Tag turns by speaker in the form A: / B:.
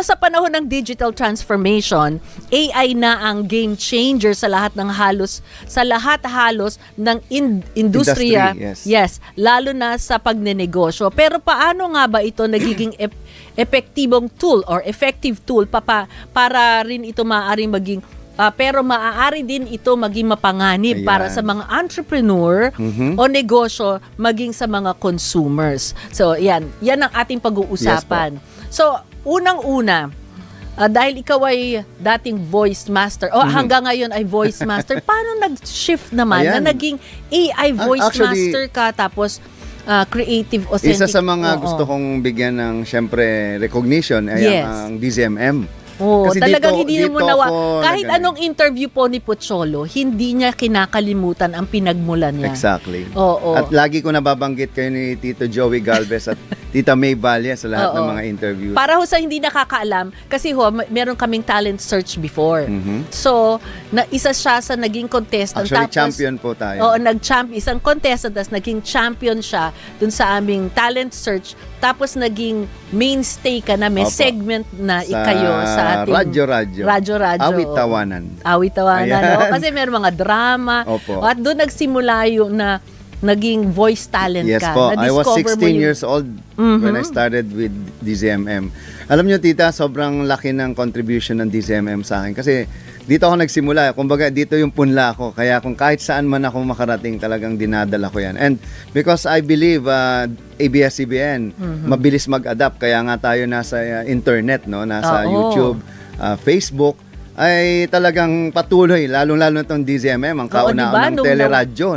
A: sa panahon ng digital transformation, AI na ang game changer sa lahat halos ng industriya. Yes, lalo na sa pagnenegosyo. Pero paano nga ba ito nagiging epektibong tool or effective tool para rin ito maaaring maging pero maaari din ito maging mapanganib para sa mga entrepreneur o negosyo, maging sa mga consumers. So, yan ang ating pag-uusapan. So, unang-una, dahil ikaw ay dating voice master, hanggang ngayon ay voice master, paano nag-shift naman na naging AI voice master ka, tapos creative, authentic?
B: Isa sa mga gusto kong bigyan ng, syempre, recognition ay ang DZMM.
A: Kasi talagang hindi mo kahit anong interview po ni Pocholo, hindi niya kinakalimutan ang pinagmulan niya.
B: Exactly. At lagi ko nababanggit kayo ni Tito Joey Galvez at Tita May Valle sa lahat ng mga interviews.
A: Para sa hindi nakakaalam, kasi meron kaming talent search before. So, isa siya sa naging contestant.
B: Actually, tapos, champion po tayo.
A: Isang contestant, tapos naging champion siya dun sa aming talent search. Tapos naging mainstay ka na, may segment na ikayo sa ating Radyo.
B: Awit-tawanan.
A: Kasi meron mga drama. At doon nagsimula yung na naging voice talent ka.
B: Yes po. I was 16 years old when I started with DZMM. Alam nyo, tita, sobrang laki ng contribution ng DZMM sa akin. Kasi dito ako nagsimula. Kumbaga, dito yung punla ko. Kaya kung kahit saan man ako makarating, talagang dinadala ko yan. And because I believe ABS-CBN, mabilis mag-adapt. Kaya nga tayo nasa internet, no? Nasa YouTube, Facebook, ay talagang patuloy, lalong-lalo na itong DZMM, ang kauna ng teleradyo.